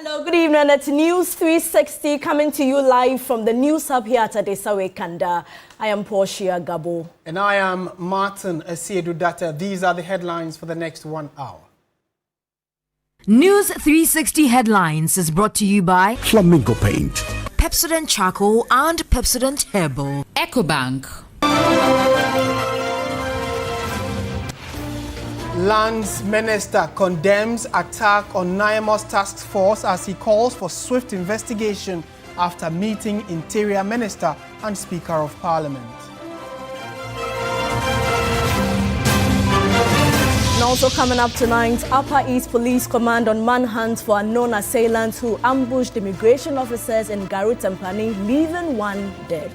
Hello, good evening. It's News 360 coming to you live from the News Hub here at Adesawe Kanda. I am Portia Gabor. And I am Martin Asiedu-Dartey. These are the headlines for the next 1 hour. News 360 headlines is brought to you by Flamingo Paint, Pepsodent Charcoal and Pepsodent Herbal, EcoBank. Lands Minister condemns attack on NIMOS task force as he calls for swift investigation after meeting Interior Minister and Speaker of Parliament. And also coming up tonight, Upper East Police Command on manhunt for unknown assailants who ambushed immigration officers in Garu Tempani, leaving one dead.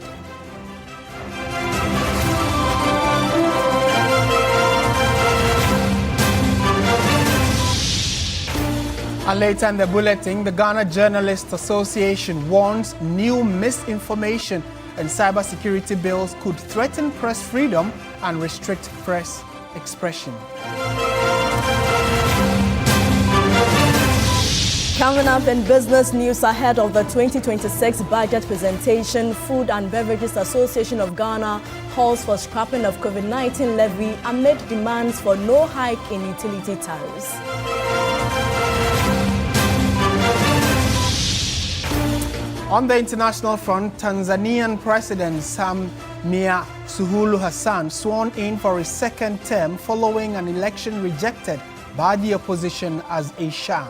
And later in the bulletin, the Ghana Journalists Association warns new misinformation and cybersecurity bills could threaten press freedom and restrict press expression. Coming up in business news ahead of the 2026 budget presentation, Food and Beverages Association of Ghana calls for scrapping of COVID-19 levy amid demands for no hike in utility tariffs. On the international front, Tanzanian President Samia Suluhu Hassan sworn in for his second term following an election rejected by the opposition as a sham.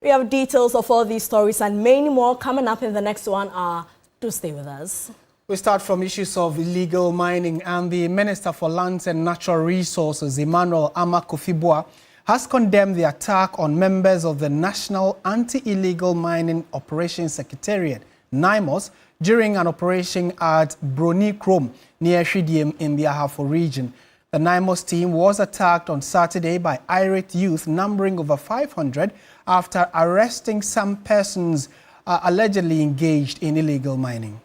We have details of all these stories and many more coming up in the next 1 hour. Do stay with us. We start from issues of illegal mining, and the Minister for Lands and Natural Resources, Emmanuel Kofi-Boah, has condemned the attack on members of the National Anti-Illegal Mining Operations Secretariat, NIMOS, during an operation at Broni Krom near Shidiem in the Ahafo region. The NIMOS team was attacked on Saturday by irate youth numbering over 500 after arresting some persons allegedly engaged in illegal mining.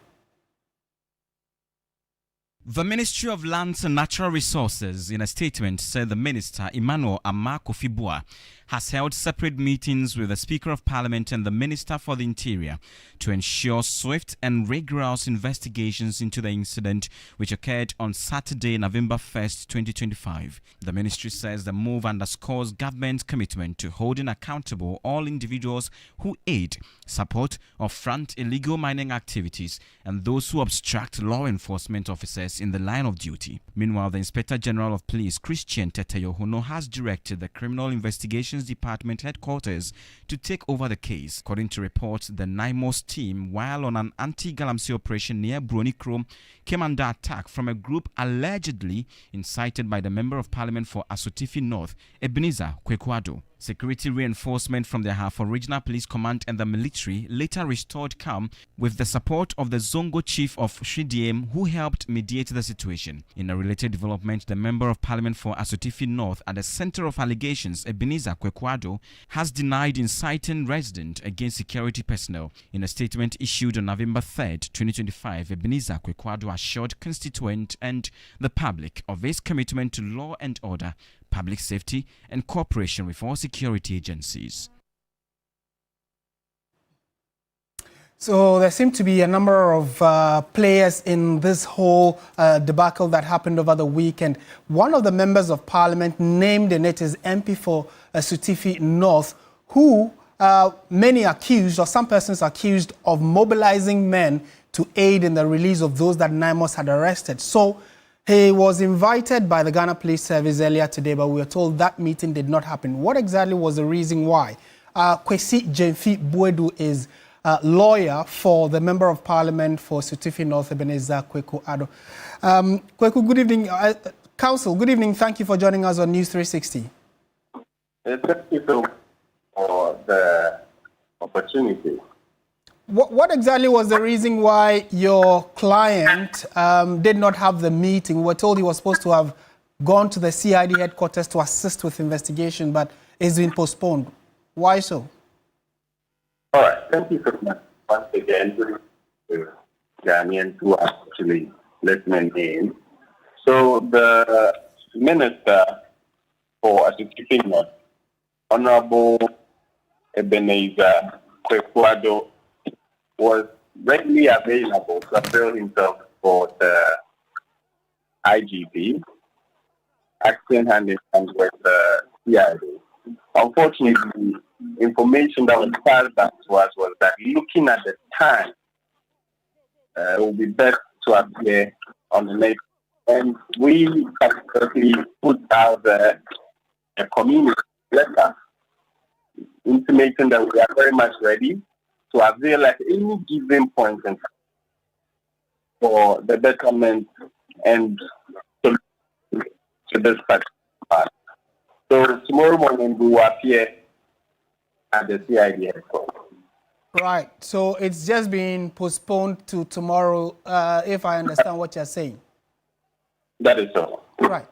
The Ministry of Lands and Natural Resources, in a statement, said the Minister, Emmanuel Kofi-Boah, has held separate meetings with the Speaker of Parliament and the Minister for the Interior to ensure swift and rigorous investigations into the incident which occurred on Saturday, November 1st, 2025. The ministry says the move underscores government's commitment to holding accountable all individuals who aid, support, or front illegal mining activities and those who obstruct law enforcement officers in the line of duty. Meanwhile, the Inspector General of Police, Christian Teteyohono, has directed the Criminal Investigations Department headquarters to take over the case. According to reports, the NIMOS team, while on an anti-galamsey operation near Broni Krom, came under attack from a group allegedly incited by the Member of Parliament for Asutifi North, Ebenezer Kwekuado. Security reinforcement from the Ahafo Regional Police Command and the military later restored calm with the support of the Zongo Chief of Shidiem, who helped mediate the situation. In a related development, the Member of Parliament for Asutifi North, at the center of allegations, Ebenezer Kwekuado, has denied inciting resident against security personnel. In a statement issued on November 3rd, 2025, Ebenezer Kwekuado assured constituents and the public of his commitment to law and order, public safety, and cooperation with all security agencies. So there seem to be a number of players in this whole debacle that happened over the weekend. One of the members of Parliament named in it is MP for Asutifi North, who many accused, or some persons accused, of mobilizing men to aid in the release of those that NIMOS had arrested. So he was invited by the Ghana Police Service earlier today, but we were told that meeting did not happen. What exactly was the reason why? Kwesi Jemfi Buedu is a lawyer for the Member of Parliament for Asutifi North, Ebenezer Kwekuado. Kweku, good evening. Council, good evening. Thank you for joining us on News 360. Thank you for the opportunity. What exactly was the reason why your client did not have the meeting? We were told he was supposed to have gone to the CID headquarters to assist with investigation, but it's been postponed. Why so? All right. Thank you so much once again to Ghanaians who are actually listening in. So the Minister for Asiedu-Dartey, Honorable Ebenezer Kwekuado, was readily available to avail himself for the IGP, acting hand in hand with the CID. Unfortunately, information that was passed back to us was that looking at the time, it would be best to appear on the next. And we particularly put out a community letter intimating that we are very much ready to avail at any given point in time for the betterment and to this particular. So tomorrow morning we will appear at the CID headquarters. Right. So it's just been postponed to tomorrow, if I understand what you're saying. That is so. Right.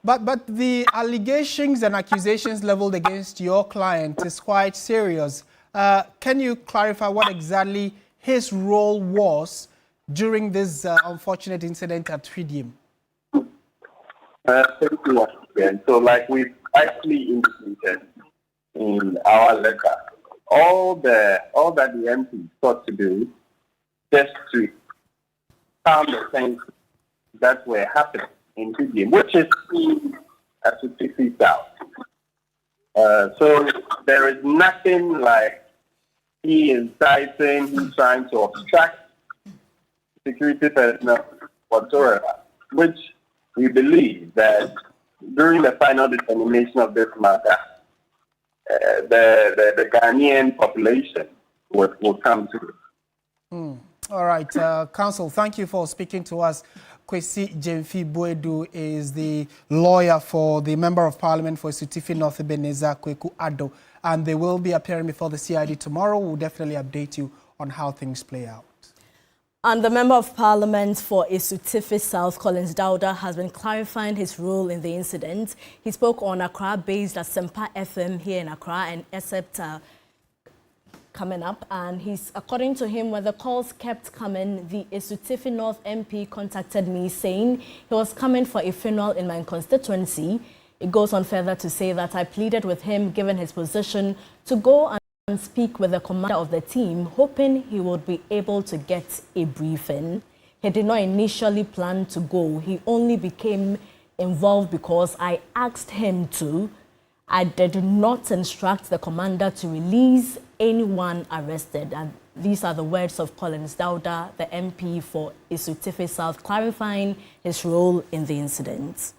But the allegations and accusations leveled against your client is quite serious. Can you clarify what exactly his role was during this unfortunate incident at Tridium? Thank you once again. So like we've actually indicated in our letter, all that the MP sought to do just to calm the things that were happening in Tridium, which is seen as a 50 South. So there is nothing like he inciting, he's trying to obstruct security personnel whatsoever, which we believe that during the final determination of this matter, the Ghanaian population will come to. All right, Counsel, thank you for speaking to us. Kwesi Jemfi Boedu is the lawyer for the Member of Parliament for Asiedu-Dartey North, Ebenezer Kwekuado, and they will be appearing before the CID tomorrow. We'll definitely update you on how things play out. And the Member of Parliament for Asiedu-Dartey South, Collins Dauda, has been clarifying his role in the incident. He spoke on Accra-based at Sempa FM here in Accra and ESEPTA coming up. And according to him, when the calls kept coming, the Asiedu-Dartey North MP contacted me saying he was coming for a funeral in my constituency. It goes on further to say that I pleaded with him, given his position, to go and speak with the commander of the team, hoping he would be able to get a briefing. He did not initially plan to go. He only became involved because I asked him to. I did not instruct the commander to release anyone arrested. And these are the words of Collins Dauda, the MP for Asiedu-Dartey South, clarifying his role in the incident.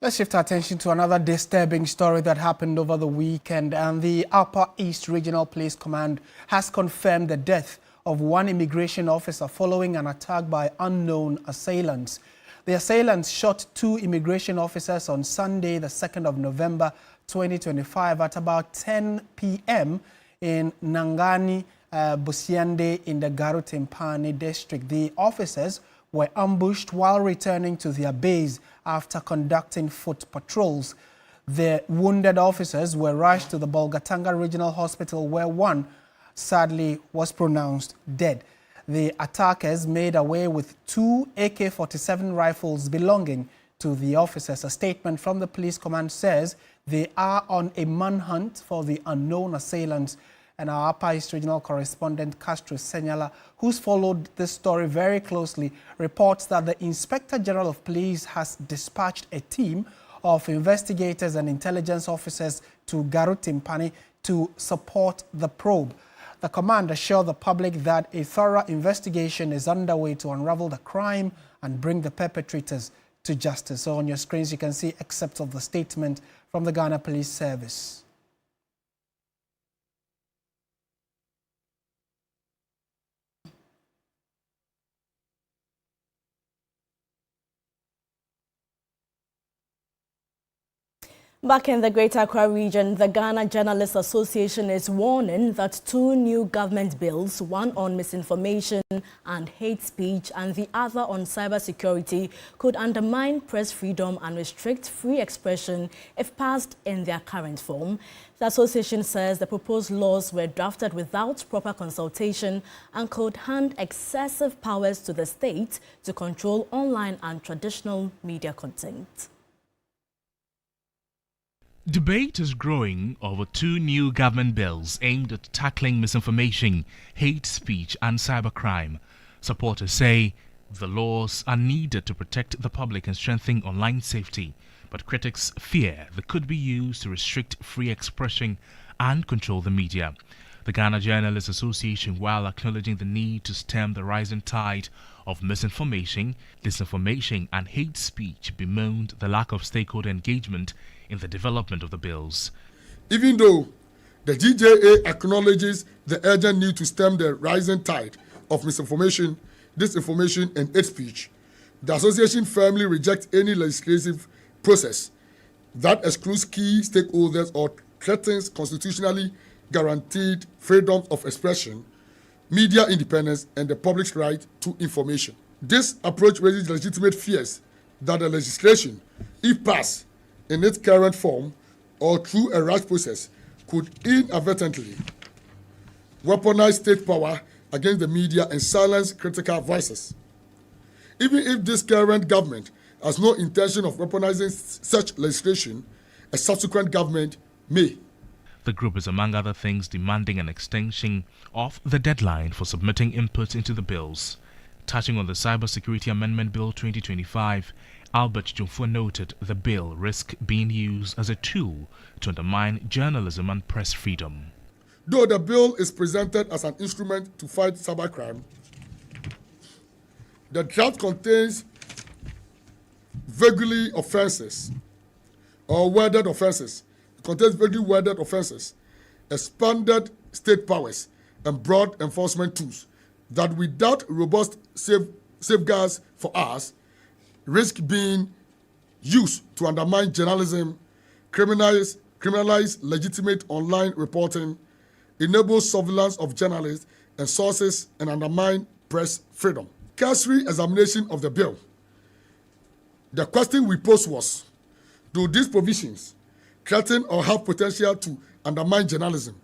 Let's shift our attention to another disturbing story that happened over the weekend, and the Upper East Regional Police Command has confirmed the death of one immigration officer following an attack by unknown assailants. The assailants shot two immigration officers on Sunday, the 2nd of November 2025 at about 10 p.m. in Nangani, Busiande in the Garut-Timpani district. The officers were ambushed while returning to their base after conducting foot patrols. The wounded officers were rushed to the Bolgatanga Regional Hospital, where one sadly was pronounced dead. The attackers made away with two AK-47 rifles belonging to the officers. A statement from the police command says they are on a manhunt for the unknown assailants. And our Upper East Regional correspondent Castro Senyala, who's followed this story very closely, reports that the Inspector General of Police has dispatched a team of investigators and intelligence officers to Garut-Timpani to support the probe. The command assured the public that a thorough investigation is underway to unravel the crime and bring the perpetrators to justice. So on your screens you can see excerpts of the statement from the Ghana Police Service. Back in the Greater Accra region, the Ghana Journalists Association is warning that two new government bills, one on misinformation and hate speech and the other on cybersecurity, could undermine press freedom and restrict free expression if passed in their current form. The association says the proposed laws were drafted without proper consultation and could hand excessive powers to the state to control online and traditional media content. Debate is growing over two new government bills aimed at tackling misinformation, hate speech and cybercrime. Supporters say the laws are needed to protect the public and strengthen online safety, but critics fear they could be used to restrict free expression and control the media. The Ghana Journalists Association, while acknowledging the need to stem the rising tide of misinformation, disinformation and hate speech, bemoaned the lack of stakeholder engagement in the development of the bills. Even though the GJA acknowledges the urgent need to stem the rising tide of misinformation, disinformation and hate speech, the association firmly rejects any legislative process that excludes key stakeholders or threatens constitutionally guaranteed freedom of expression, media independence and the public's right to information. This approach raises legitimate fears that the legislation, if passed in its current form or through a rash process, could inadvertently weaponize state power against the media and silence critical voices. Even if this current government has no intention of weaponizing such legislation, a subsequent government may. The group is, among other things, demanding an extension of the deadline for submitting inputs into the bills. Touching on the Cybersecurity Amendment Bill 2025, Albert Jumfo noted the bill risks being used as a tool to undermine journalism and press freedom. Though the bill is presented as an instrument to fight cybercrime, the draft contains vaguely offenses or worded offenses. It contains vaguely worded offenses, expanded state powers, and broad enforcement tools that, without robust safeguards for us, risk being used to undermine journalism, criminalize legitimate online reporting, enable surveillance of journalists and sources, and undermine press freedom. Cursory examination of the bill. The question we posed was, do these provisions threaten or have potential to undermine journalism,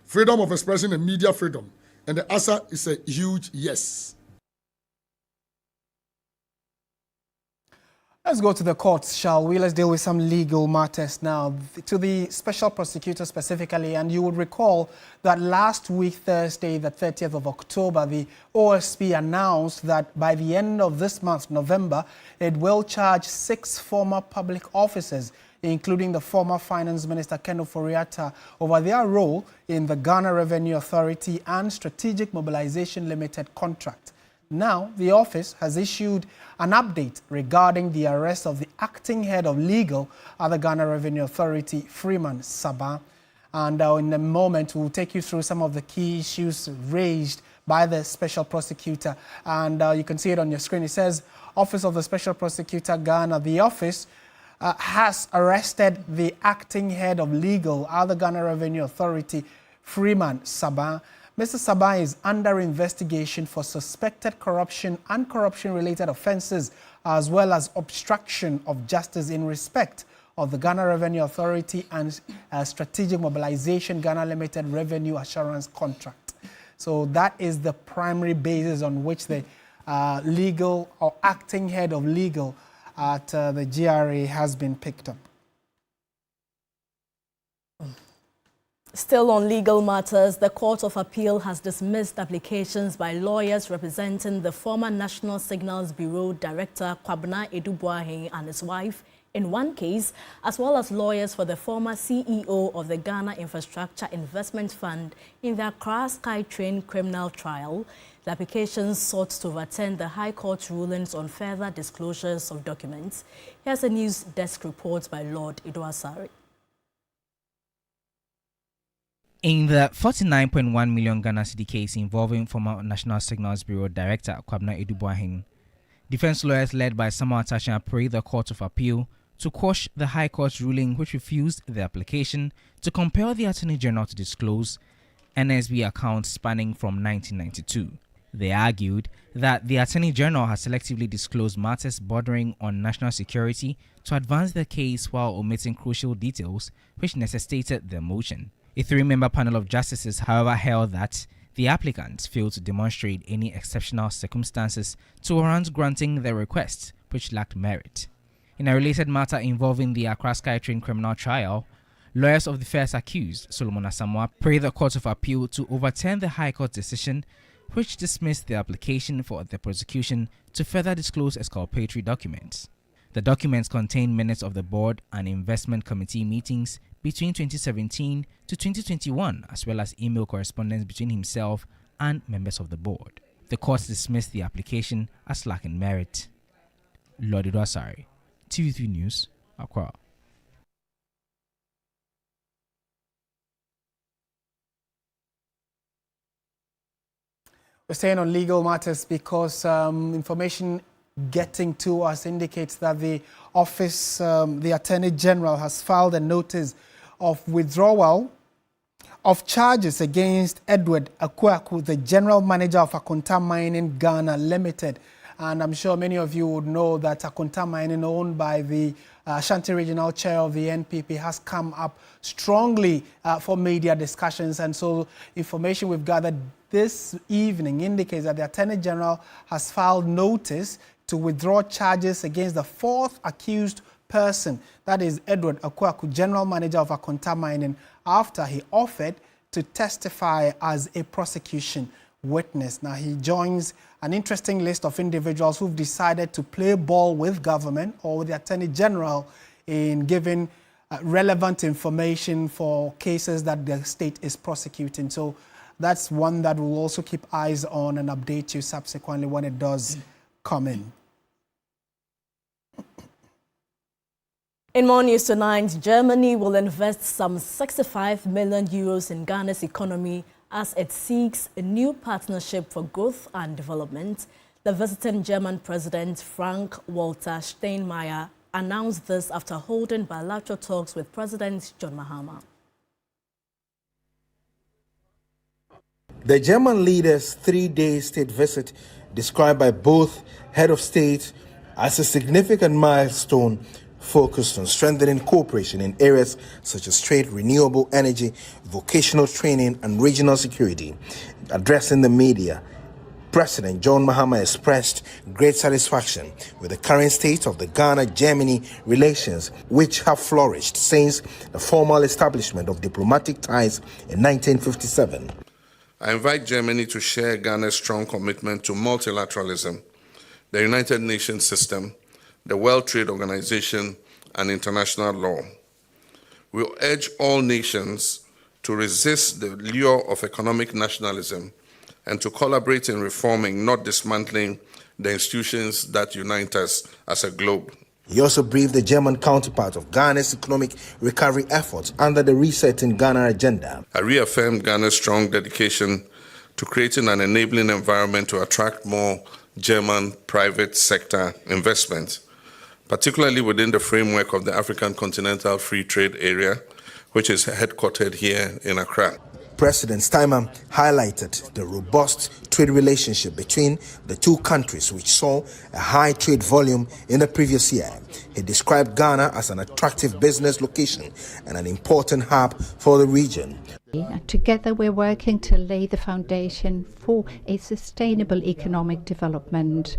freedom of expression and media freedom? And the answer is a huge yes. Let's go to the courts, shall we? Let's deal with some legal matters now. To the special prosecutor specifically, and you would recall that last week, Thursday, the 30th of October, the OSP announced that by the end of this month, November, it will charge 6 former public officers, including the former Finance Minister Ken Ofori-Atta, over their role in the Ghana Revenue Authority and Strategic Mobilization Limited contract. Now, the office has issued an update regarding the arrest of the acting head of legal at the Ghana Revenue Authority, Freeman Sabah. And in a moment, we'll take you through some of the key issues raised by the special prosecutor. And you can see it on your screen. It says, Office of the Special Prosecutor, Ghana. The office has arrested the acting head of legal at the Ghana Revenue Authority, Freeman Sabah. Mr. Sabah is under investigation for suspected corruption and corruption-related offences, as well as obstruction of justice in respect of the Ghana Revenue Authority and Strategic Mobilization Ghana Limited Revenue Assurance Contract. So that is the primary basis on which the legal or acting head of legal at the GRA has been picked up. Still on legal matters, the Court of Appeal has dismissed applications by lawyers representing the former National Signals Bureau Director Kwabena Edubuahin and his wife in one case, as well as lawyers for the former CEO of the Ghana Infrastructure Investment Fund in their Accra SkyTrain criminal trial. The applications sought to overturn the High Court rulings on further disclosures of documents. Here's a news desk report by Lord Idoasari. In the 49.1 million Ghana cedi case involving former National Signals Bureau Director Kwabena Edubuahin, defense lawyers led by Samuel Tashan appealed the Court of Appeal to quash the High Court's ruling which refused the application to compel the Attorney General to disclose NSB accounts spanning from 1992. They argued that the Attorney General has selectively disclosed matters bordering on national security to advance their case while omitting crucial details which necessitated their motion. A three-member panel of justices, however, held that the applicants failed to demonstrate any exceptional circumstances to warrant granting their request, which lacked merit. In a related matter involving the Accra SkyTrain criminal trial, lawyers of the first accused, Solomon Asamoah, prayed the Court of Appeal to overturn the High Court decision which dismissed the application for the prosecution to further disclose exculpatory documents. The documents contain minutes of the board and investment committee meetings between 2017 to 2021, as well as email correspondence between himself and members of the board. The court dismissed the application as lacking merit. Lord Asari, TV3 News, Accra. We're staying on legal matters because information getting to us indicates that the office, the Attorney General, has filed a notice of withdrawal of charges against Edward Akwaku, the General Manager of Akonta Mining Ghana Limited. And I'm sure many of you would know that Akonta Mining, owned by the Ashanti Regional Chair of the NPP, has come up strongly for media discussions. And so information we've gathered this evening indicates that the Attorney General has filed notice to withdraw charges against the fourth accused person, that is Edward Akwaku, General Manager of Akonta Mining, after he offered to testify as a prosecution witness. Now, he joins an interesting list of individuals who've decided to play ball with government or with the Attorney General in giving relevant information for cases that the state is prosecuting. So that's one that we'll also keep eyes on and update you subsequently when it does come in. In more news tonight, Germany will invest some 65 million euros in Ghana's economy as it seeks a new partnership for growth and development. The visiting German President Frank-Walter Steinmeier announced this after holding bilateral talks with President John Mahama. The German leader's three-day state visit, described by both head of state as a significant milestone, focused on strengthening cooperation in areas such as trade, renewable energy, vocational training, and regional security. Addressing the media, President John Mahama expressed great satisfaction with the current state of the Ghana-Germany relations, which have flourished since the formal establishment of diplomatic ties in 1957. I invite Germany to share Ghana's strong commitment to multilateralism, the United Nations system, the World Trade Organization, and international law. We will urge all nations to resist the lure of economic nationalism and to collaborate in reforming, not dismantling, the institutions that unite us as a globe. He also briefed the German counterpart of Ghana's economic recovery efforts under the Resetting Ghana agenda. I reaffirmed Ghana's strong dedication to creating an enabling environment to attract more German private sector investment, particularly within the framework of the African Continental Free Trade Area, which is headquartered here in Accra. President Steinmeier highlighted the robust trade relationship between the two countries, which saw a high trade volume in the previous year. He described Ghana as an attractive business location and an important hub for the region. Together we're working to lay the foundation for a sustainable economic development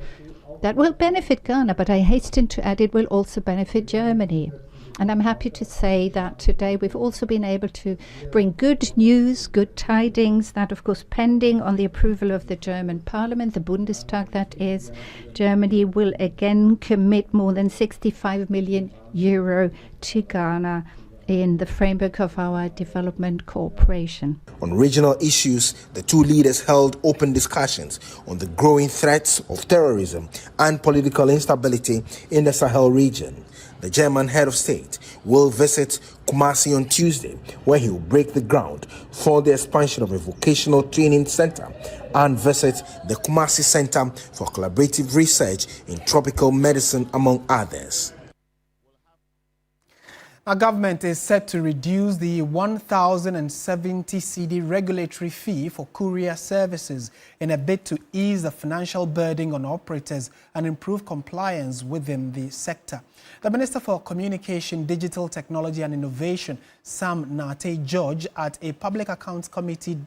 that will benefit Ghana, but I hasten to add it will also benefit Germany. And I'm happy to say that today we've also been able to bring good news, good tidings, that of course pending on the approval of the German Parliament, the Bundestag that is, Germany will again commit more than 65 million euro to Ghana in the framework of our development cooperation. On regional issues, the two leaders held open discussions on the growing threats of terrorism and political instability in the Sahel region. The German head of state will visit Kumasi on Tuesday, where he will break the ground for the expansion of a vocational training center and visit the Kumasi Center for Collaborative Research in Tropical Medicine, among others. Our government is set to reduce the 1,070 CD regulatory fee for courier services in a bid to ease the financial burden on operators and improve compliance within the sector. The Minister for Communication, Digital Technology and Innovation, Sam Nate George, at a Public Accounts Committee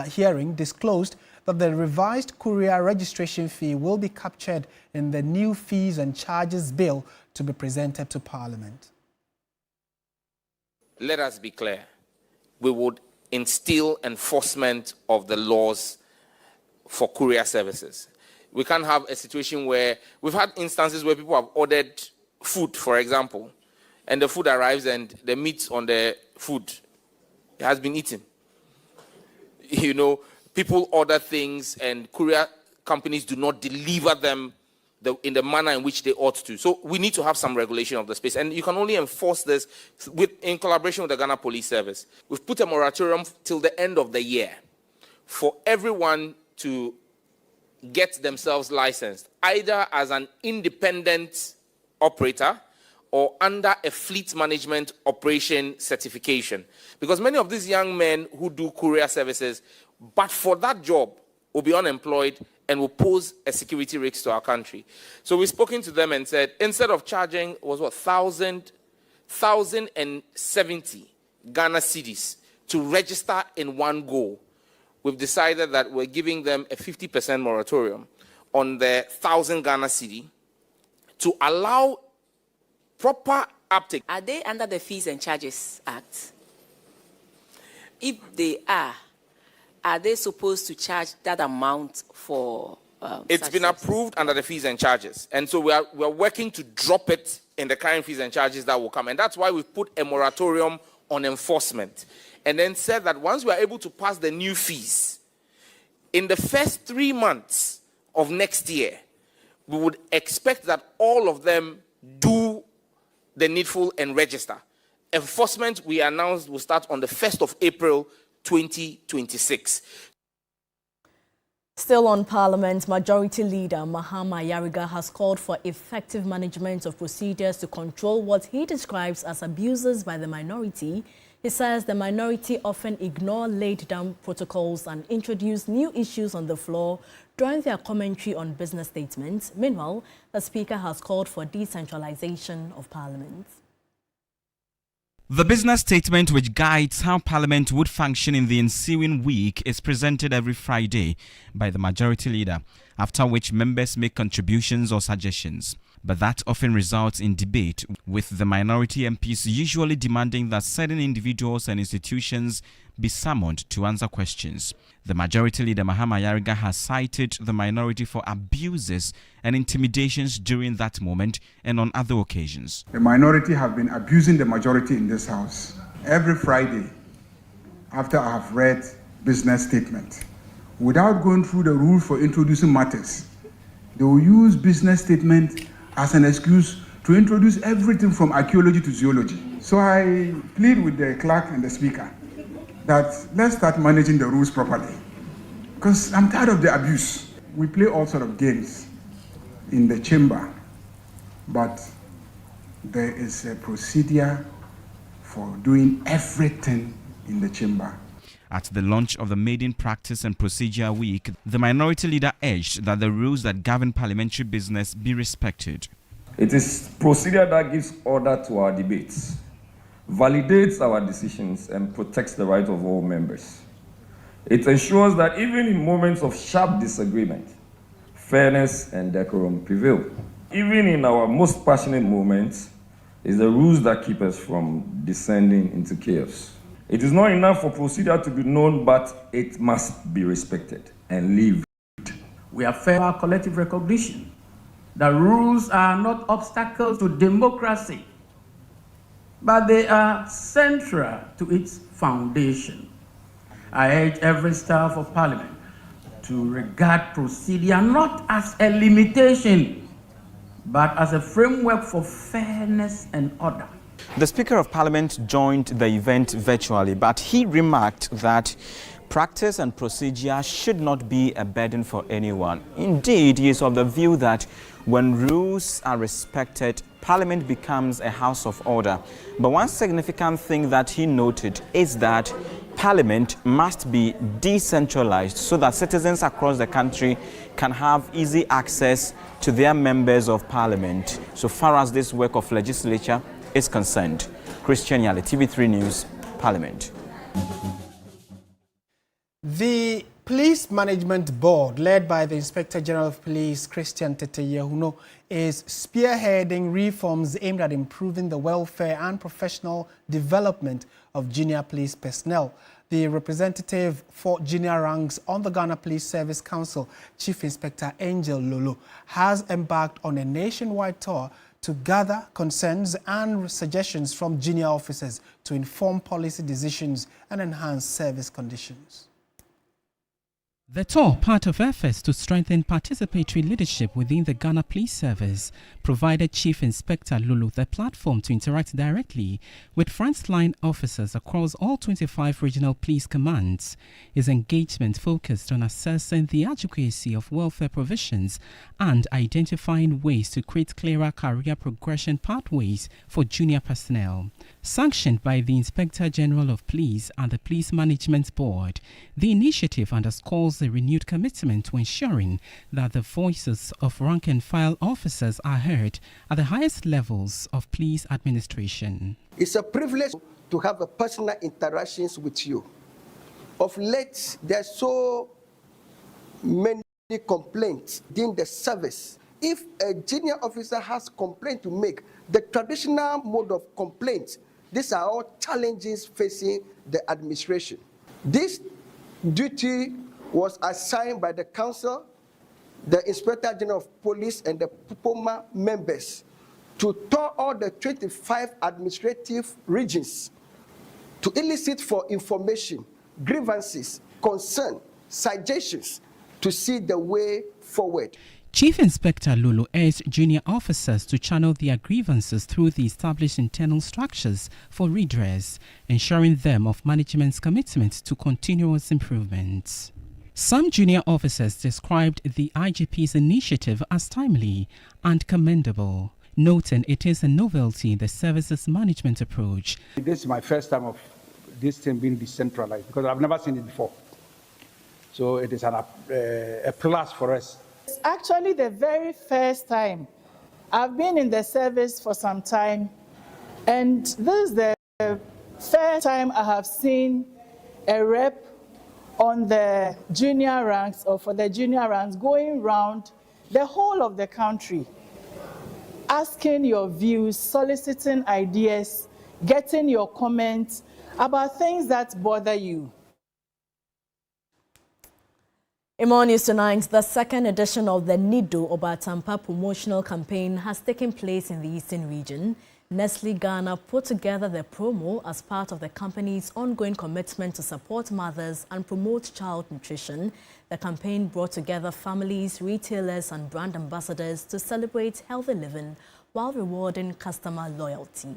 hearing disclosed that the revised courier registration fee will be captured in the new fees and charges bill to be presented to Parliament. Let us be clear, we would instill enforcement of the laws for courier services. We can't have a situation where we've had instances where people have ordered food, for example, and the food arrives and the meat on the food has been eaten. You know, people order things and courier companies do not deliver them in the manner in which they ought to. So we need to have some regulation of the space. And you can only enforce this in collaboration with the Ghana Police Service. We've put a moratorium till the end of the year for everyone to get themselves licensed, either as an independent operator or under a fleet management operation certification. Because many of these young men who do courier services, but for that job, will be unemployed and will pose a security risk to our country. So we've spoken to them and said, instead of charging, 1,070 Ghana cedis to register in one go, we've decided that we're giving them a 50% moratorium on the 1,000 Ghana cedi to allow proper uptake. Are they under the Fees and Charges Act? If they are they supposed to charge that amount for it's been approved under the fees and charges, and so we are working to drop it in the current fees and charges that will come, and that's why we've put a moratorium on enforcement, and then said that once we are able to pass the new fees in the first 3 months of next year, we would expect that all of them do the needful and register. Enforcement, we announced, will start on the 1st of April 2026. Still on Parliament, Majority Leader Mahama Yariga has called for effective management of procedures to control what he describes as abuses by the minority. He says the minority often ignore laid-down protocols and introduce new issues on the floor during their commentary on business statements. Meanwhile, the Speaker has called for decentralization of Parliament. The business statement, which guides how Parliament would function in the ensuing week, is presented every Friday by the Majority Leader, after which members make contributions or suggestions. But that often results in debate, with the minority MPs usually demanding that certain individuals and institutions be summoned to answer questions. The Majority Leader Mahama Yariga has cited the minority for abuses and intimidations during that moment and on other occasions. The minority have been abusing the majority in this House. Every Friday, after I have read business statement, without going through the rules for introducing matters, they will use business statement as an excuse to introduce everything from archaeology to zoology. So I plead with the clerk and the speaker that let's start managing the rules properly, because I'm tired of the abuse. We play all sorts of games in the chamber, but there is a procedure for doing everything in the chamber. At the launch of the Maiden Practice and Procedure Week, the Minority Leader urged that the rules that govern parliamentary business be respected. It is procedure that gives order to our debates, validates our decisions, and protects the right of all members. It ensures that even in moments of sharp disagreement, fairness and decorum prevail. Even in our most passionate moments, it's the rules that keep us from descending into chaos. It is not enough for procedure to be known, but it must be respected and lived. We affirm our collective recognition that rules are not obstacles to democracy, but they are central to its foundation. I urge every staff of Parliament to regard procedure not as a limitation, but as a framework for fairness and order. The Speaker of Parliament joined the event virtually, but he remarked that practice and procedure should not be a burden for anyone. Indeed, he is of the view that when rules are respected, Parliament becomes a house of order. But one significant thing that he noted is that Parliament must be decentralized so that citizens across the country can have easy access to their members of Parliament, so far as this work of legislature is concerned. Christian Yale, TV3 News, Parliament. The Police Management Board, led by the Inspector General of Police, Christian Teteyehuno, is spearheading reforms aimed at improving the welfare and professional development of junior police personnel. The representative for junior ranks on the Ghana Police Service Council, Chief Inspector Angel Lolo, has embarked on a nationwide tour to gather concerns and suggestions from junior officers to inform policy decisions and enhance service conditions. The tour, part of efforts to strengthen participatory leadership within the Ghana Police Service, provided Chief Inspector Lulu the platform to interact directly with frontline officers across all 25 regional police commands. His engagement focused on assessing the adequacy of welfare provisions and identifying ways to create clearer career progression pathways for junior personnel. Sanctioned by the Inspector General of Police and the Police Management Board, the initiative underscores a renewed commitment to ensuring that the voices of rank-and-file officers are heard at the highest levels of police administration. It's a privilege to have a personal interactions with you. Of late, there's so many complaints in the service. If a junior officer has complaint to make, the traditional mode of complaint, these are all challenges facing the administration. This duty was assigned by the Council, the Inspector General of Police, and the POMA members to tour all the 25 administrative regions to elicit for information, grievances, concern, suggestions to see the way forward. Chief Inspector Lulu urged junior officers to channel their grievances through the established internal structures for redress, ensuring them of management's commitment to continuous improvements. Some junior officers described the IGP's initiative as timely and commendable, noting it is a novelty in the service's management approach. This is my first time of this thing being decentralized because I've never seen it before. So it is a plus for us. It's actually the very first time. I've been in the service for some time, and this is the first time I have seen a rep on the junior ranks or for the junior ranks going around the whole of the country, asking your views, soliciting ideas, getting your comments about things that bother you. In more news tonight, the second edition of the Nido Obatampa promotional campaign has taken place in the Eastern region. Nestle Ghana put together the promo as part of the company's ongoing commitment to support mothers and promote child nutrition. The campaign brought together families, retailers and brand ambassadors to celebrate healthy living while rewarding customer loyalty.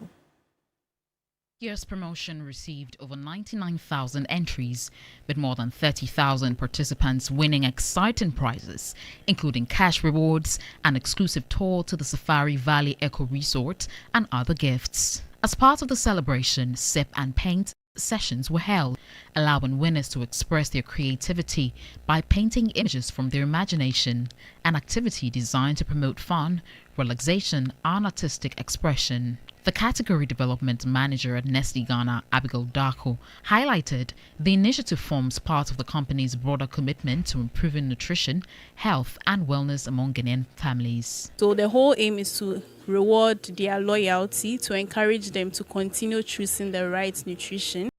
Year's promotion received over 99,000 entries, with more than 30,000 participants winning exciting prizes, including cash rewards, an exclusive tour to the Safari Valley Eco Resort, and other gifts. As part of the celebration, sip and paint sessions were held, allowing winners to express their creativity by painting images from their imagination, an activity designed to promote fun, relaxation, and artistic expression. The category development manager at Nestle Ghana, Asiedu-Dartey, highlighted the initiative forms part of the company's broader commitment to improving nutrition, health, and wellness among Ghanaian families. So the whole aim is to reward their loyalty, to encourage them to continue choosing the right nutrition,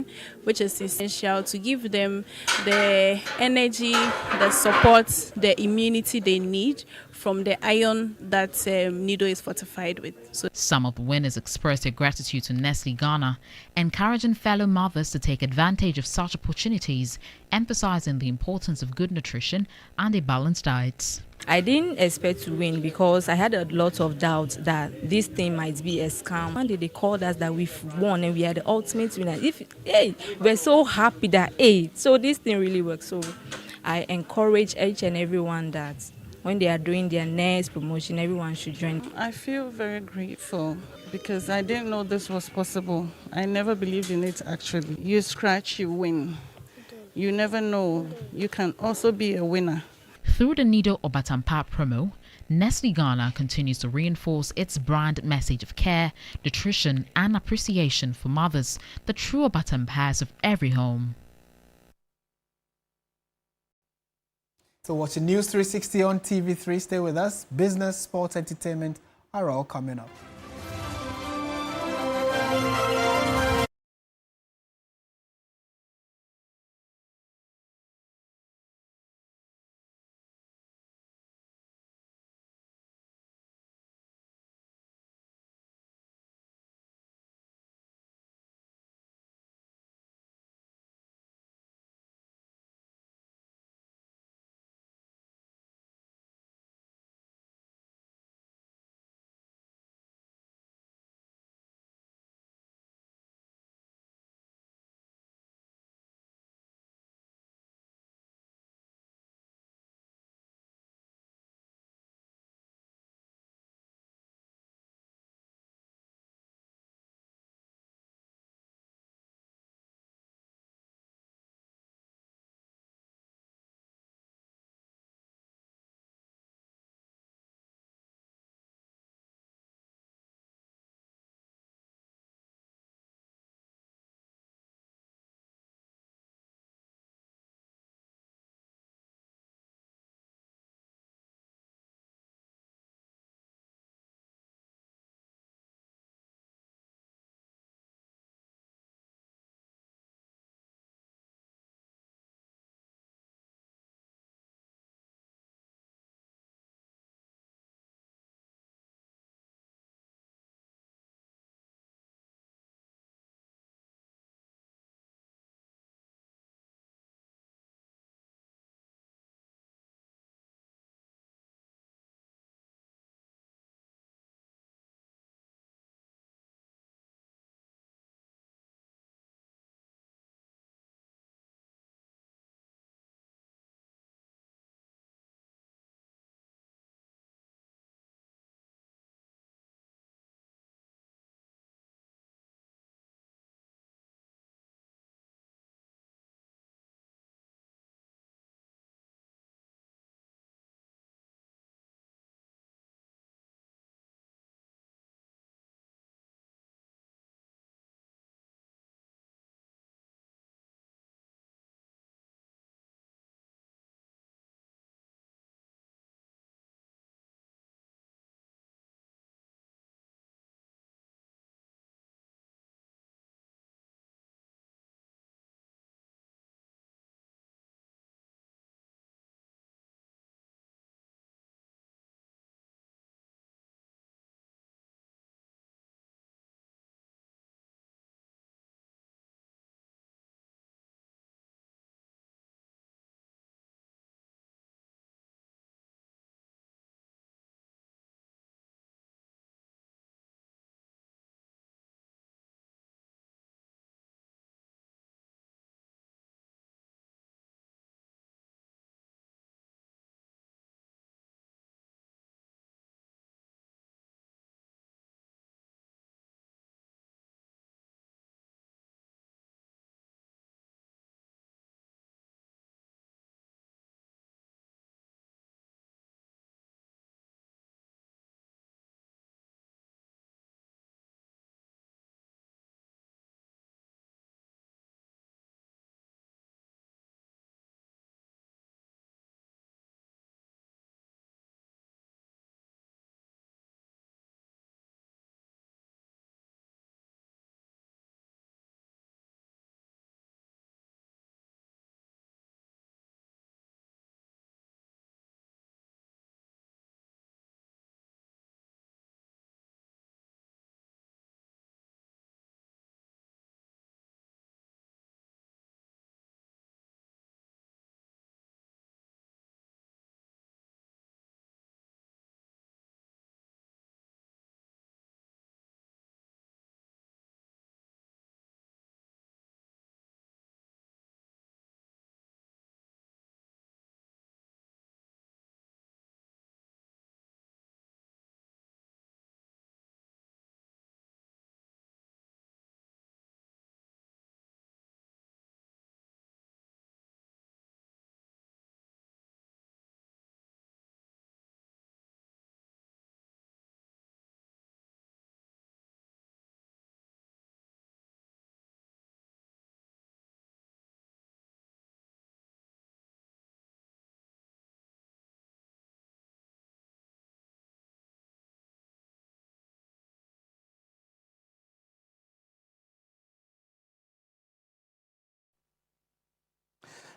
which is essential to give them the energy, the support, the immunity they need from the iron that Nido is fortified with. So some of the winners expressed their gratitude to Nestle Ghana, encouraging fellow mothers to take advantage of such opportunities, emphasizing the importance of good nutrition and a balanced diet. I didn't expect to win because I had a lot of doubts that this thing might be a scam. One day they called us that we've won and we are the ultimate winner. We're so happy that so this thing really works. So I encourage each and everyone that when they are doing their next promotion, everyone should join. I feel very grateful because I didn't know this was possible. I never believed in it actually. You scratch, you win. You never know. You can also be a winner. Through the Nido Obatampa promo, Nestle Ghana continues to reinforce its brand message of care, nutrition, and appreciation for mothers, the true Obatampas of every home. So watching News 360 on TV3. Stay with us. Business, sports, entertainment are all coming up.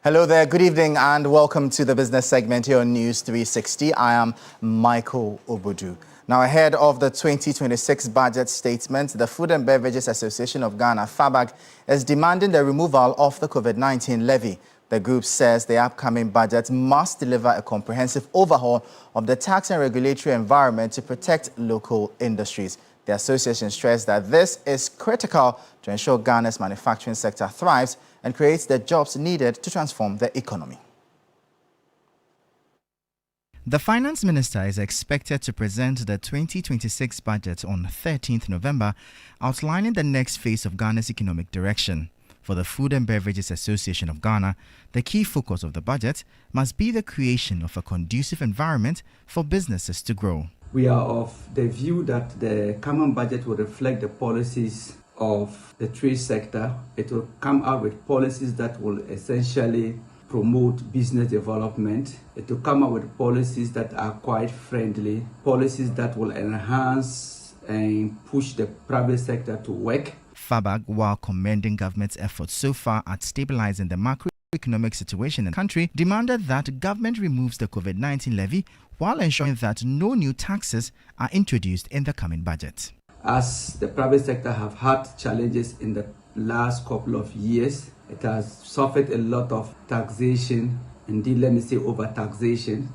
Hello there, good evening and welcome to the business segment here on News 360. I am Michael Obudu. Now, ahead of the 2026 budget statement, the Food and Beverages Association of Ghana, FABAG, is demanding the removal of the COVID-19 levy. The group says the upcoming budget must deliver a comprehensive overhaul of the tax and regulatory environment to protect local industries. The association stressed that this is critical to ensure Ghana's manufacturing sector thrives and creates the jobs needed to transform the economy. The Finance Minister is expected to present the 2026 budget on 13th November, outlining the next phase of Ghana's economic direction. For the Food and Beverages Association of Ghana, the key focus of the budget must be the creation of a conducive environment for businesses to grow. We are of the view that the common budget will reflect the policies of the trade sector. It will come out with policies that will essentially promote business development. It will come out with policies that are quite friendly, policies that will enhance and push the private sector to work. FABAG, while commending government's efforts so far at stabilizing the macroeconomic situation in the country, demanded that government removes the COVID-19 levy while ensuring that no new taxes are introduced in the coming budget. As the private sector have had challenges in the last couple of years, it has suffered a lot of taxation, indeed let me say over-taxation.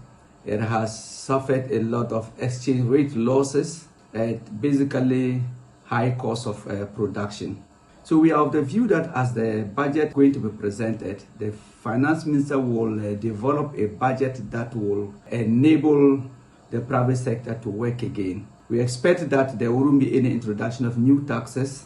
It has suffered a lot of exchange rate losses and basically high cost of production. So we are of the view that as the budget is going to be presented, the finance minister will develop a budget that will enable the private sector to work again. We expect that there won't be any introduction of new taxes.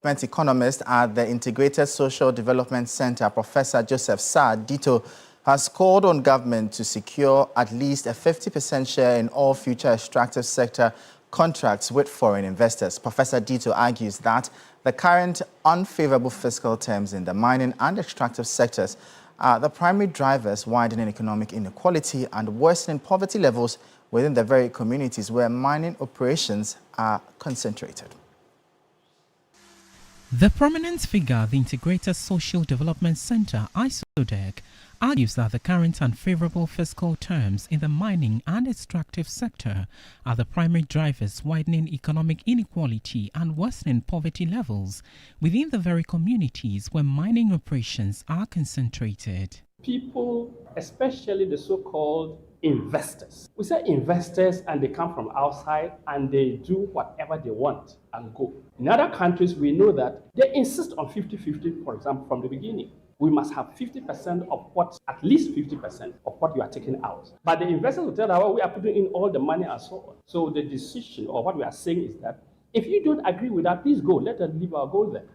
Economist at the Integrated Social Development Center, Professor Joseph Dito, has called on government to secure at least a 50% share in all future extractive sector contracts with foreign investors. Professor Dito argues that the current unfavorable fiscal terms in the mining and extractive sectors are the primary drivers widening economic inequality and worsening poverty levels within the very communities where mining operations are concentrated. The prominent figure at the Integrated Social Development Center, Asiedu-Dartey, argues that the current unfavorable fiscal terms in the mining and extractive sector are the primary drivers widening economic inequality and worsening poverty levels within the very communities where mining operations are concentrated. People, especially the so-called investors. We say investors and they come from outside and they do whatever they want and go. In other countries, we know that they insist on 50-50, for example, from the beginning. We must have 50% of what, at least 50% of what you are taking out. But the investors will tell us, well, we are putting in all the money and so on. So the decision or what we are saying is that if you don't agree with that, please go. Let us leave our goal there.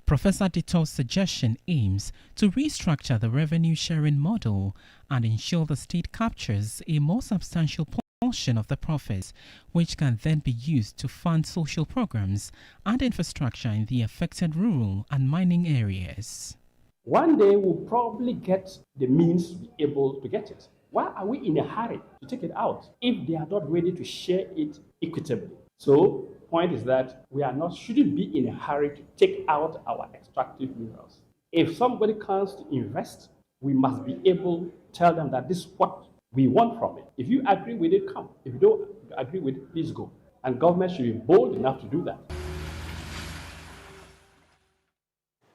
Professor Dito's suggestion aims to restructure the revenue sharing model and ensure the state captures a more substantial portion of the profits, which can then be used to fund social programs and infrastructure in the affected rural and mining areas. One day we'll probably get the means to be able to get it. Why are we in a hurry to take it out if they are not ready to share it equitably? So, point is that we shouldn't be in a hurry to take out our extractive minerals. If somebody comes to invest, we must be able to tell them that this is what we want from it. If you agree with it, come. If you don't agree with it, please go. And government should be bold enough to do that.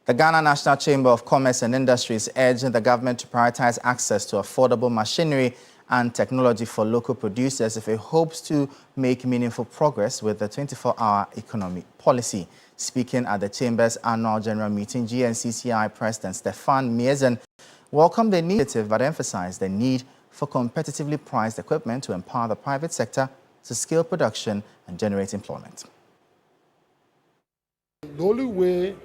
The Ghana National Chamber of Commerce and Industry is urging the government to prioritize access to affordable machinery and technology for local producers if it hopes to make meaningful progress with the 24-hour economy policy. Speaking at the Chamber's annual general meeting, GNCCI President Stefan Miezen welcomed the initiative but emphasized the need for competitively priced equipment to empower the private sector to scale production and generate employment. The only way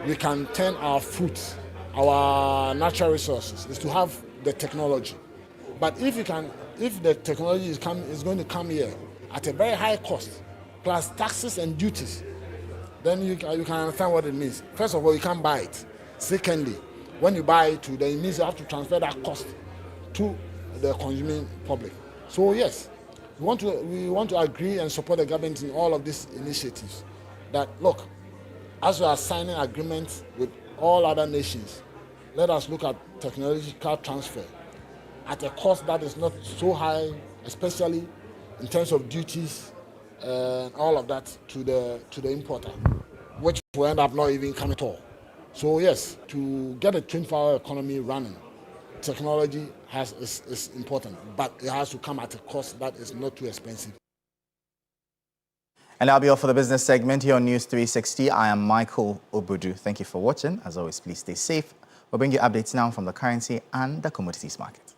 we can turn our food, our natural resources, is to have the technology. But if the technology is going to come here at a very high cost, plus taxes and duties, then you can understand what it means. First of all, you can't buy it. Secondly, when you buy it, then it means you have to transfer that cost to the consuming public. So yes, we want to agree and support the government in all of these initiatives. That look, as we are signing agreements with all other nations, let us look at technological transfer at a cost that is not so high, especially in terms of duties and all of that to the importer, which will end up not even coming at all. So yes, to get a 24-hour economy running, technology is important, but it has to come at a cost that is not too expensive. And that'll be all for the business segment here on News 360. I am Michael Obudu. Thank you for watching. As always, please stay safe. We'll bring you updates now from the currency and the commodities market.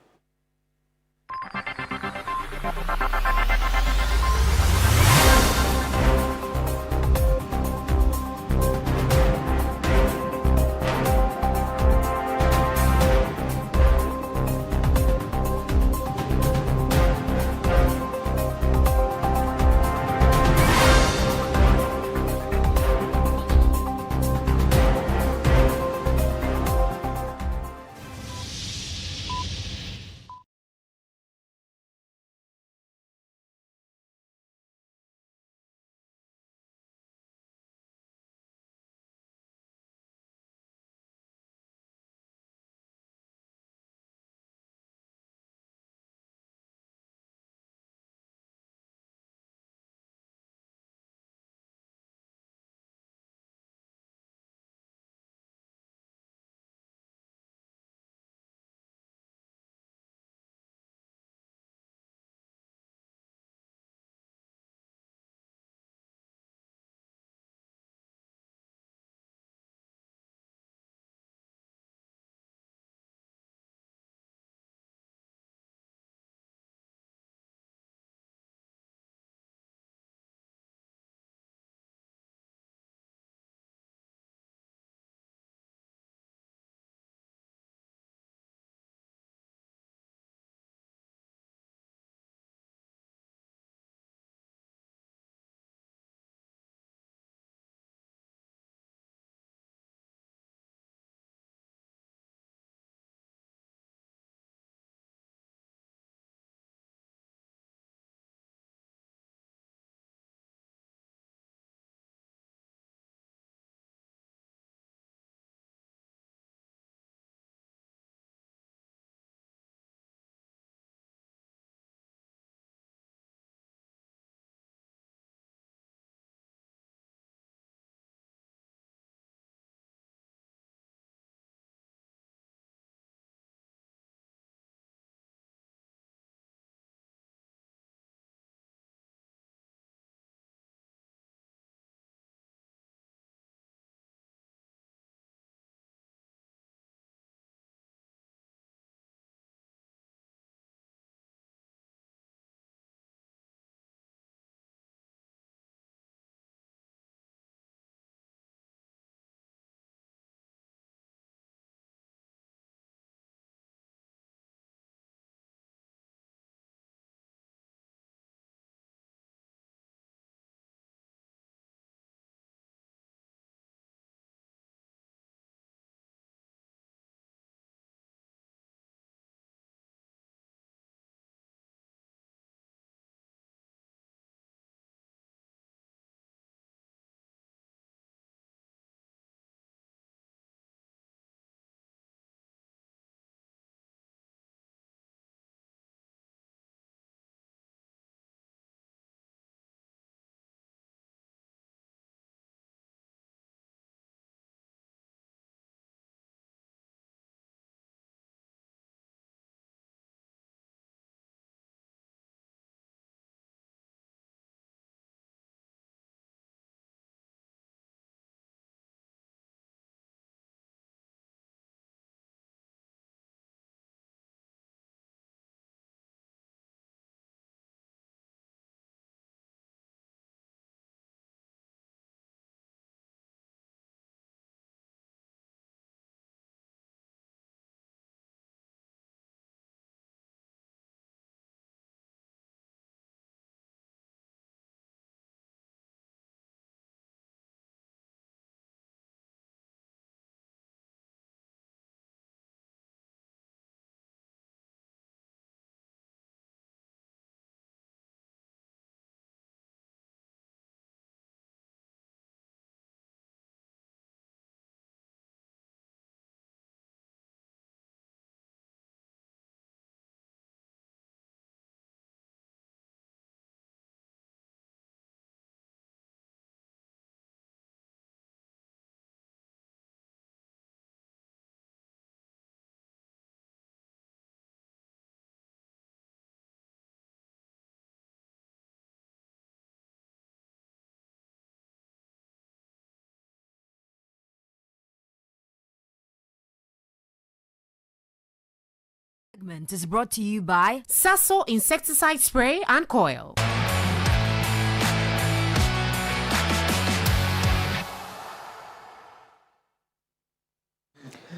segment is brought to you by Sasso Insecticide Spray and Coil.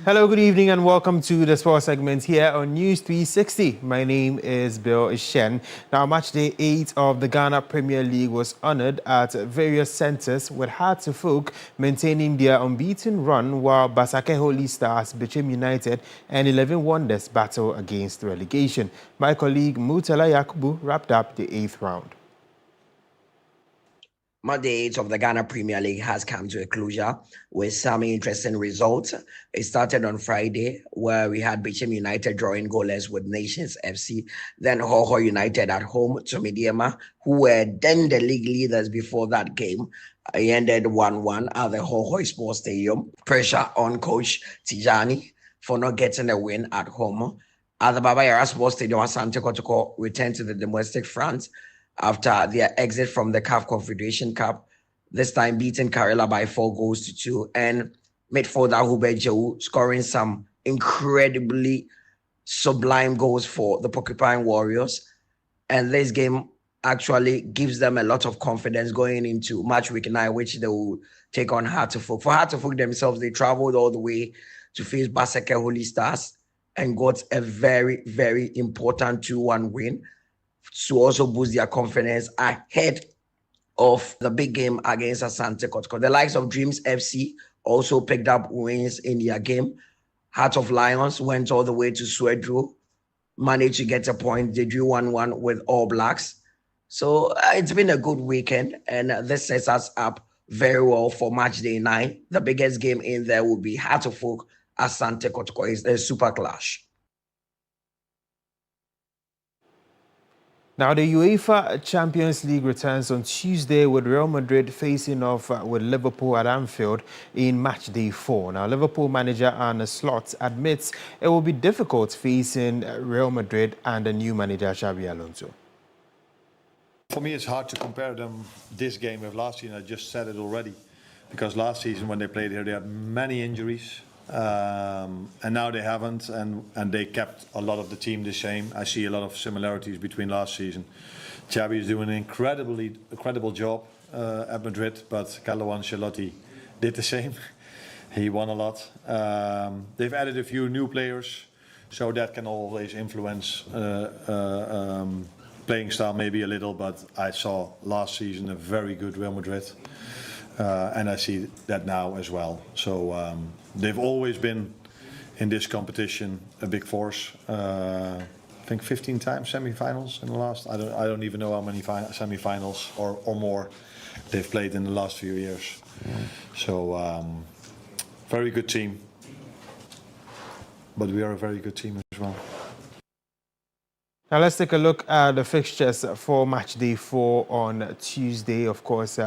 Hello, good evening, and welcome to the sports segment here on News 360. My name is Bill Ishen. Now, match day 8 of the Ghana Premier League was honored at various centers, with Hearts of Oak maintaining their unbeaten run, while Basake Holy Stars, Bechem United, and 11 Wonders battle against relegation. My colleague Mutala Yakubu wrapped up the 8th round. Match day 8 of the Ghana Premier League has come to a closure with some interesting results. It started on Friday, where we had Bechem United drawing goalless with Nations FC. Then Hoho United at home to Midiama, who were then the league leaders before that game. It ended 1-1 at the Hoho Sports Stadium. Pressure on coach Tijani for not getting a win at home. At the Baba Yara Sports Stadium, Asante Kotoko returned to the domestic front after their exit from the CAF Confederation Cup, this time beating Karela by 4-2, and midfielder Hubert Jehu scoring some incredibly sublime goals for the Porcupine Warriors. And this game actually gives them a lot of confidence going into match week 9, which they will take on Hearts of Oak. For Hearts of Oak themselves, they traveled all the way to face Basake Holy Stars and got a very, very important 2-1 win to also boost their confidence ahead of the big game against Asante Kotoko. The likes of Dreams FC also picked up wins in their game. Heart of Lions went all the way to Swedru, managed to get a point. They drew 1-1 with All Blacks. So it's been a good weekend, and this sets us up very well for match day 9. The biggest game in there will be Heart of Oak Asante Kotoko. It's a super clash. Now, the UEFA Champions League returns on Tuesday, with Real Madrid facing off with Liverpool at Anfield in match day 4. Now, Liverpool manager Arne Slot admits it will be difficult facing Real Madrid and the new manager Xabi Alonso. For me, it's hard to compare them this game with last season. I just said it already, because last season when they played here, they had many injuries. And now they haven't, and they kept a lot of the team the same. I see a lot of similarities between last season. Xabi is doing an incredible job at Madrid, but Carlo Ancelotti did the same. He won a lot. They've added a few new players, so that can always influence playing style maybe a little, but I saw last season a very good Real Madrid. And I see that now as well. So they've always been in this competition a big force. I think 15 times semi-finals in the last. I don't even know how many semi-finals or more they've played in the last few years. So very good team. But we are a very good team as well. Now let's take a look at the fixtures for match day 4 on Tuesday. Of course,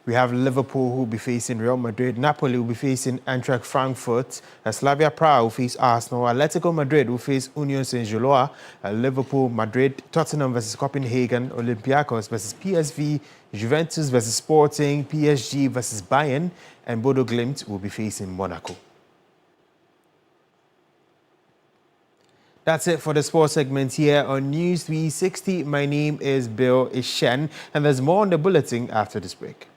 we have Liverpool who will be facing Real Madrid. Napoli will be facing Eintracht Frankfurt. Slavia Prague will face Arsenal. Atletico Madrid will face Union Saint-Gilloise. Liverpool, Madrid, Tottenham versus Copenhagen, Olympiacos versus PSV, Juventus versus Sporting, PSG versus Bayern, and Bodo Glimt will be facing Monaco. That's it for the sports segment here on News 360. My name is Bill Ishen, and there's more on the bulletin after this break.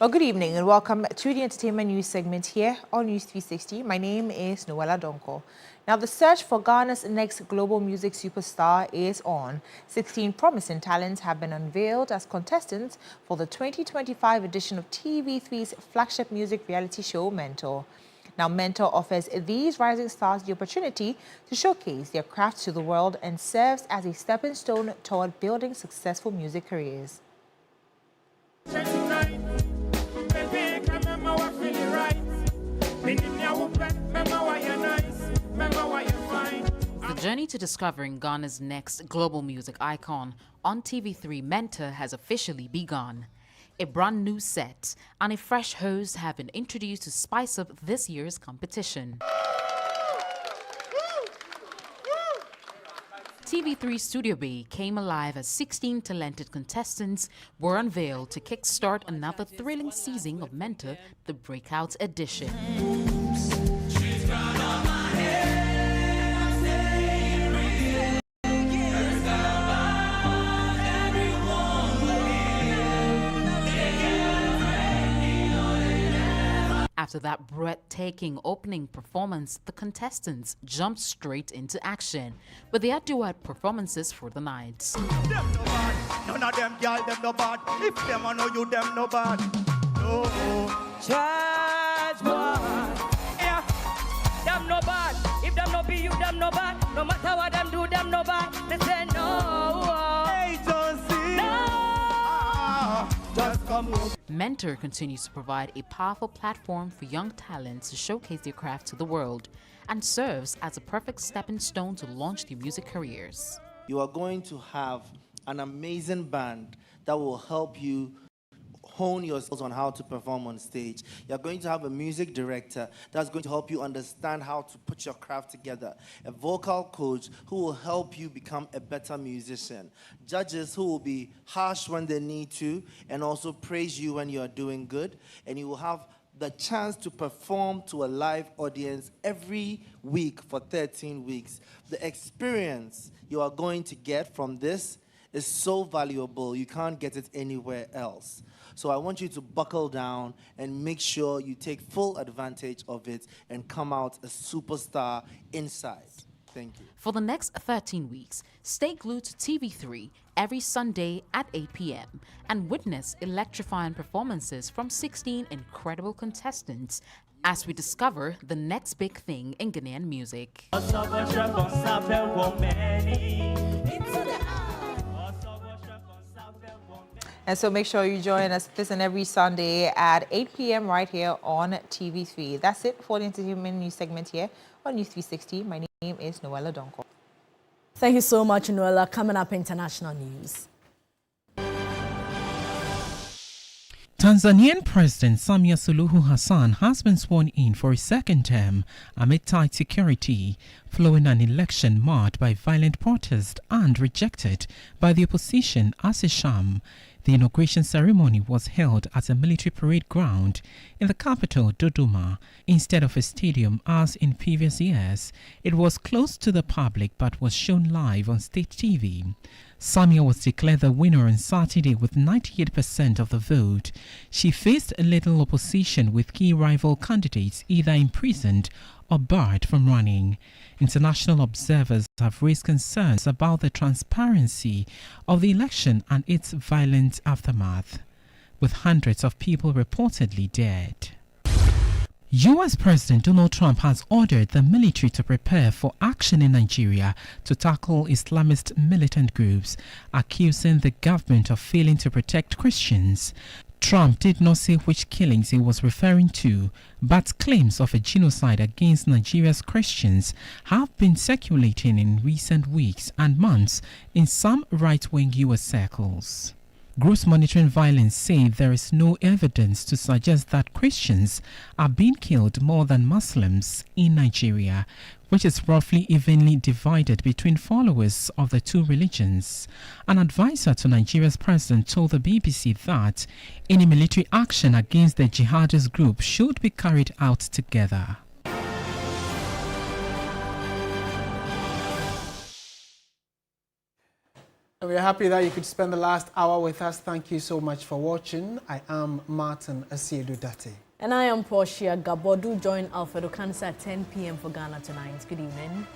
Well, good evening and welcome to the entertainment news segment here on News 360. My name is Noella Donko. Now, the search for Ghana's next global music superstar is on. 16 promising talents have been unveiled as contestants for the 2025 edition of TV3's flagship music reality show, Mentor. Now, Mentor offers these rising stars the opportunity to showcase their craft to the world and serves as a stepping stone toward building successful music careers. The journey to discovering Ghana's next global music icon on TV3 Mentor has officially begun. A brand new set and a fresh host have been introduced to spice up this year's competition. TV3 Studio Bay came alive as 16 talented contestants were unveiled to kickstart another thrilling season of Mentor, the Breakout Edition. After that breathtaking opening performance, the contestants jumped straight into action with their duet performances for the night. None of them girl, them no bad. If them I know you, them no bad. No, charge boy. Yeah, them no bad. If them no be you, them no bad. No matter what them do, them no bad. They say no. Hey, don't see. No. Just come home. Mentor continues to provide a powerful platform for young talents to showcase their craft to the world and serves as a perfect stepping stone to launch their music careers. You are going to have an amazing band that will help you hone your skills on how to perform on stage. You're going to have a music director that's going to help you understand how to put your craft together. A vocal coach who will help you become a better musician. Judges who will be harsh when they need to and also praise you when you're doing good. And you will have the chance to perform to a live audience every week for 13 weeks. The experience you are going to get from this is so valuable, you can't get it anywhere else. So I want you to buckle down and make sure you take full advantage of it and come out a superstar inside. Thank you. For the next 13 weeks, stay glued to TV3 every Sunday at 8 p.m. and witness electrifying performances from 16 incredible contestants as we discover the next big thing in Ghanaian music. And so make sure you join us this and every Sunday at 8 p.m. right here on TV3. That's it for the entertainment news segment here on News 360. My name is Noella Donko. Thank you so much, Noella. Coming up, international news. Tanzanian President Samia Suluhu Hassan has been sworn in for a second term amid tight security, following an election marred by violent protest and rejected by the opposition as a sham. The inauguration ceremony was held at a military parade ground in the capital, Dodoma, instead of a stadium as in previous years. It was closed to the public but was shown live on state TV. Samia was declared the winner on Saturday with 98% of the vote. She faced little opposition with key rival candidates either imprisoned or barred from running. International observers have raised concerns about the transparency of the election and its violent aftermath, with hundreds of people reportedly dead. U.S. President Donald Trump has ordered the military to prepare for action in Nigeria to tackle Islamist militant groups, accusing the government of failing to protect Christians. Trump did not say which killings he was referring to, but claims of a genocide against Nigeria's Christians have been circulating in recent weeks and months in some right-wing U.S. circles. Groups monitoring violence say there is no evidence to suggest that Christians are being killed more than Muslims in Nigeria, which is roughly evenly divided between followers of the two religions. An advisor to Nigeria's president told the BBC that any military action against the jihadist group should be carried out together. And we're happy that you could spend the last hour with us. Thank you so much for watching. I am Martin Asiedu-Dartey. And I am Portia Gabor. Do join Alfredo Cancer at 10 p.m. for Ghana Tonight. Good evening.